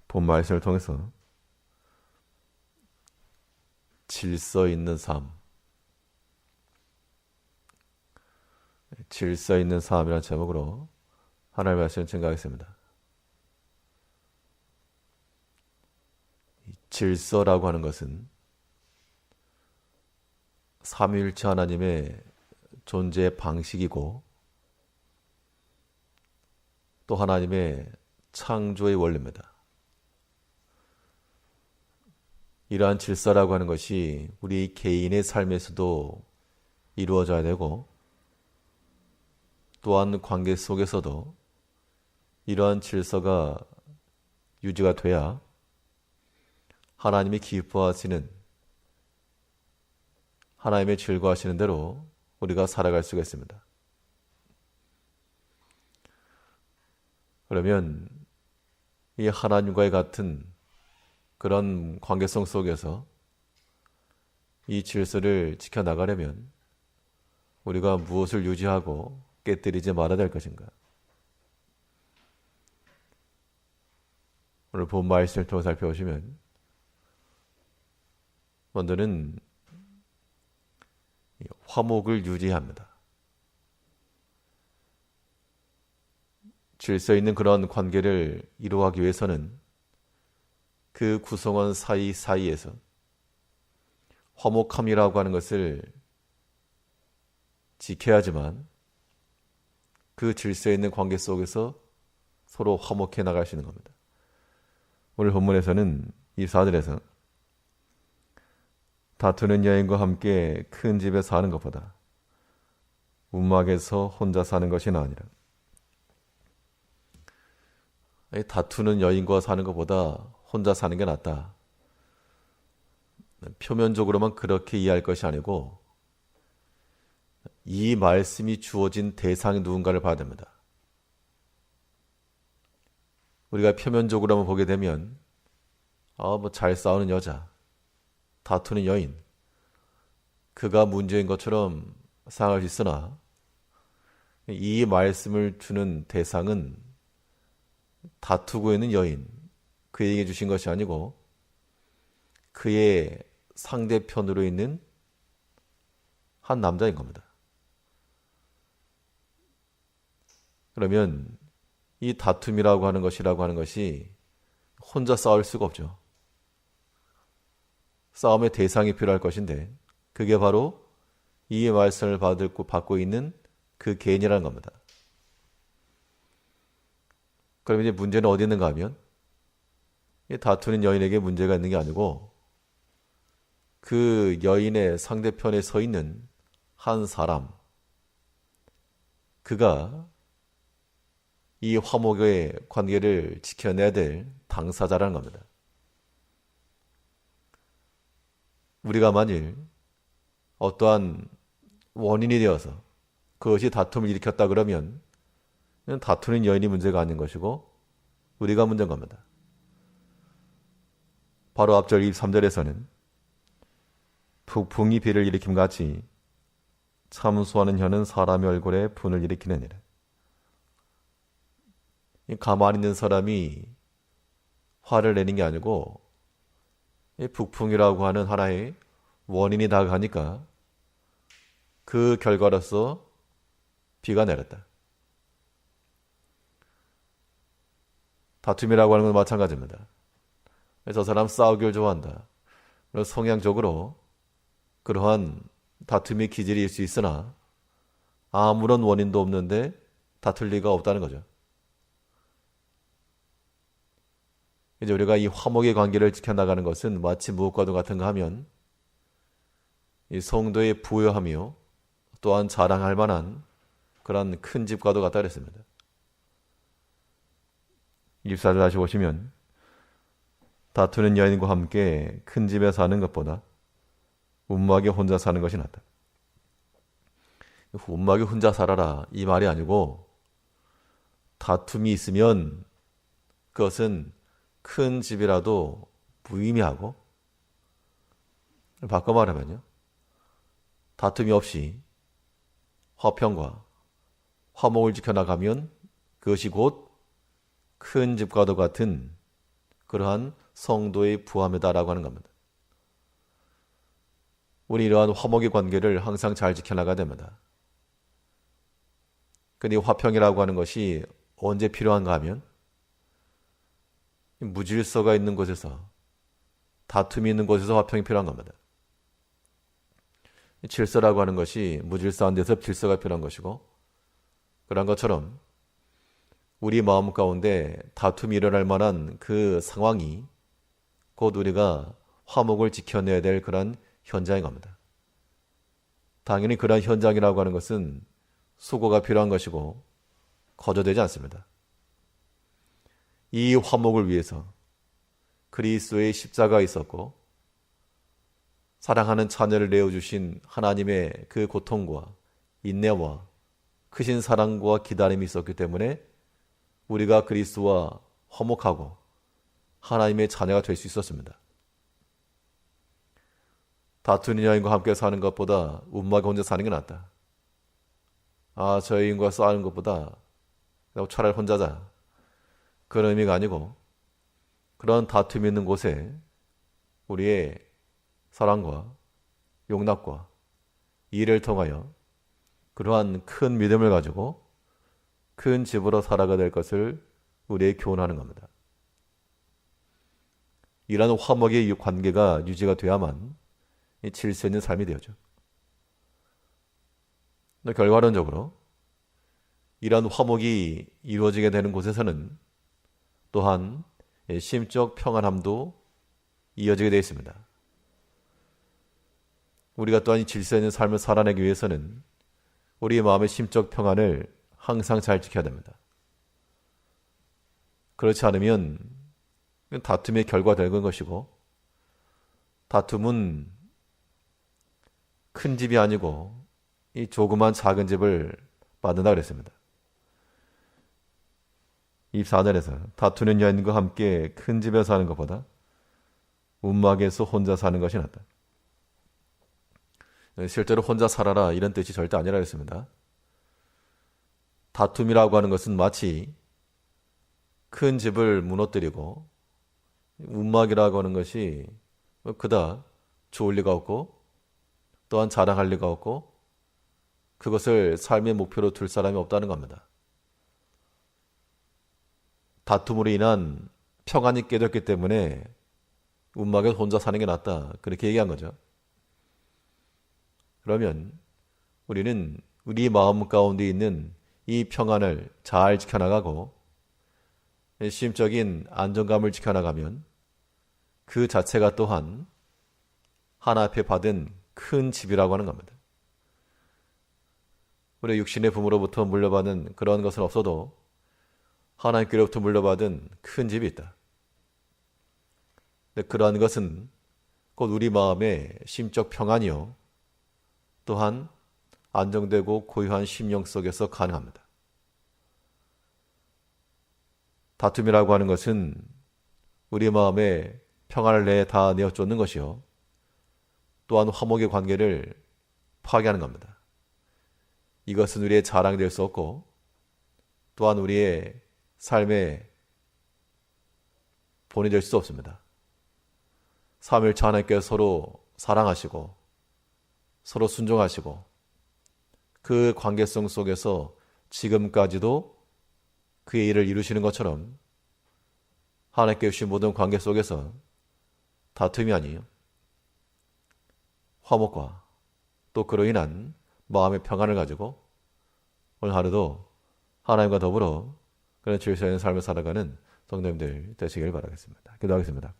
본 말씀을 통해서 질서 있는 삶, 질서 있는 삶이라는 제목으로 하나님의 말씀을 증거하겠습니다. 질서라고 하는 것은 삼위일체 하나님의 존재의 방식이고 또 하나님의 창조의 원리입니다. 이러한 질서라고 하는 것이 우리 개인의 삶에서도 이루어져야 되고 또한 관계 속에서도 이러한 질서가 유지가 돼야 하나님이 기뻐하시는, 하나님의 즐거워하시는 대로 우리가 살아갈 수가 있습니다. 그러면 이 하나님과의 같은 그런 관계성 속에서 이 질서를 지켜나가려면 우리가 무엇을 유지하고 깨뜨리지 말아야 될 것인가? 오늘 본 말씀을 통해 살펴보시면 먼저는 화목을 유지합니다. 질서 있는 그런 관계를 이루어가기 위해서는 그 구성원 사이사이에서 화목함이라고 하는 것을 지켜야지만 그 질서 있는 관계 속에서 서로 화목해 나갈 수 있는 겁니다. 오늘 본문에서는 이 4절에서 다투는 여인과 함께 큰 집에 사는 것보다 움막에서 혼자 사는 것이 나으니라. 다투는 여인과 사는 것보다 혼자 사는 게 낫다. 표면적으로만 그렇게 이해할 것이 아니고 이 말씀이 주어진 대상이 누군가를 봐야 됩니다. 우리가 표면적으로만 보게 되면 잘 싸우는 여자, 다투는 여인, 그가 문제인 것처럼 생각할 수 있으나 이 말씀을 주는 대상은 다투고 있는 여인, 그에게 주신 것이 아니고 그의 상대편으로 있는 한 남자인 겁니다. 그러면 이 다툼이라고 하는 것이 혼자 싸울 수가 없죠. 싸움의 대상이 필요할 것인데 그게 바로 이 말씀을 받고 있는 그 개인이라는 겁니다. 그럼 이제 문제는 어디 있는가 하면 이 다투는 여인에게 문제가 있는 게 아니고 그 여인의 상대편에 서 있는 한 사람, 그가 이 화목의 관계를 지켜내야 될 당사자라는 겁니다. 우리가 만일 어떠한 원인이 되어서 그것이 다툼을 일으켰다 그러면 다투는 여인이 문제가 아닌 것이고 우리가 문제인 겁니다. 바로 앞절 23절에서는 북풍이 비를 일으킴 같이 참수하는 혀는 사람의 얼굴에 분을 일으키느니라. 가만히 있는 사람이 화를 내는 게 아니고 북풍이라고 하는 하나의 원인이 다가가니까 그 결과로서 비가 내렸다. 다툼이라고 하는 건 마찬가지입니다. 저 사람 싸우기를 좋아한다. 성향적으로 그러한 다툼의 기질일 수 있으나 아무런 원인도 없는데 다툴 리가 없다는 거죠. 이제 우리가 이 화목의 관계를 지켜나가는 것은 마치 무엇과도 같은가 하면 이 성도의 부요하며 또한 자랑할 만한 그런 큰 집과도 같다 그랬습니다. 24절 다시 보시면 다투는 여인과 함께 큰 집에 사는 것보다 움막에 혼자 사는 것이 낫다. 움막에 혼자 살아라 이 말이 아니고 다툼이 있으면 그것은 큰 집이라도 무의미하고 바꿔 말하면요. 다툼이 없이 화평과 화목을 지켜나가면 그것이 곧 큰 집과도 같은 그러한 성도의 부함이다라고 하는 겁니다. 우리 이러한 화목의 관계를 항상 잘 지켜나가야 됩니다. 근데 화평이라고 하는 것이 언제 필요한가 하면 무질서가 있는 곳에서, 다툼이 있는 곳에서 화평이 필요한 겁니다. 질서라고 하는 것이 무질서한 데서 질서가 필요한 것이고, 그런 것처럼 우리 마음 가운데 다툼이 일어날 만한 그 상황이 곧 우리가 화목을 지켜내야 될 그런 현장인 겁니다. 당연히 그런 현장이라고 하는 것은 수고가 필요한 것이고 거저되지 않습니다. 이 화목을 위해서 그리스도의 십자가가 있었고 사랑하는 자녀를 내어주신 하나님의 그 고통과 인내와 크신 사랑과 기다림이 있었기 때문에 우리가 그리스도와 화목하고 하나님의 자녀가 될 수 있었습니다. 다투는 여인과 함께 사는 것보다 운마가 혼자 사는 게 낫다. 저 여인과 싸우는 것보다 차라리 혼자자. 그런 의미가 아니고, 그런 다툼이 있는 곳에 우리의 사랑과 용납과 이해를 통하여 그러한 큰 믿음을 가지고 큰 집으로 살아가야 될 것을 우리에게 교훈하는 겁니다. 이러한 화목의 관계가 유지가 돼야만 질서 있는 삶이 되어죠. 결과론적으로 이러한 화목이 이루어지게 되는 곳에서는 또한 심적 평안함도 이어지게 되어 있습니다. 우리가 또한 질서 있는 삶을 살아내기 위해서는 우리의 마음의 심적 평안을 항상 잘 지켜야 됩니다. 그렇지 않으면 다툼의 결과가 되는 것이고, 다툼은 큰 집이 아니고 이 조그만 작은 집을 만든다 그랬습니다. 24절에서 다투는 여인과 함께 큰 집에 사는 것보다 움막에서 혼자 사는 것이 낫다. 실제로 혼자 살아라 이런 뜻이 절대 아니라 했습니다. 다툼이라고 하는 것은 마치 큰 집을 무너뜨리고, 움막이라고 하는 것이 그다 좋을 리가 없고 또한 자랑할 리가 없고 그것을 삶의 목표로 둘 사람이 없다는 겁니다. 다툼으로 인한 평안이 깨졌기 때문에 움막에서 혼자 사는 게 낫다, 그렇게 얘기한 거죠. 그러면 우리는 우리 마음 가운데 있는 이 평안을 잘 지켜나가고 심적인 안정감을 지켜나가면 그 자체가 또한 하나 앞에 받은 큰 집이라고 하는 겁니다. 우리 육신의 부모로부터 물려받은 그런 것은 없어도 하나님께로부터 물려받은 큰 집이 있다. 근데 그러한 것은 곧 우리 마음의 심적 평안이요, 또한 안정되고 고요한 심령 속에서 가능합니다. 다툼이라고 하는 것은 우리 마음에 평안을 다 내어쫓는 것이요, 또한 화목의 관계를 파괴하는 겁니다. 이것은 우리의 자랑이 될 수 없고 또한 우리의 삶의 본이 될 수 없습니다. 삼위일체 하나님께서 서로 사랑하시고 서로 순종하시고 그 관계성 속에서 지금까지도 그의 일을 이루시는 것처럼 하나님께 주신 모든 관계 속에서 다툼이 아니에요, 화목과 또 그로 인한 마음의 평안을 가지고 오늘 하루도 하나님과 더불어 그런 질서 있는 삶을 살아가는 성도님들 되시길 바라겠습니다. 기도하겠습니다.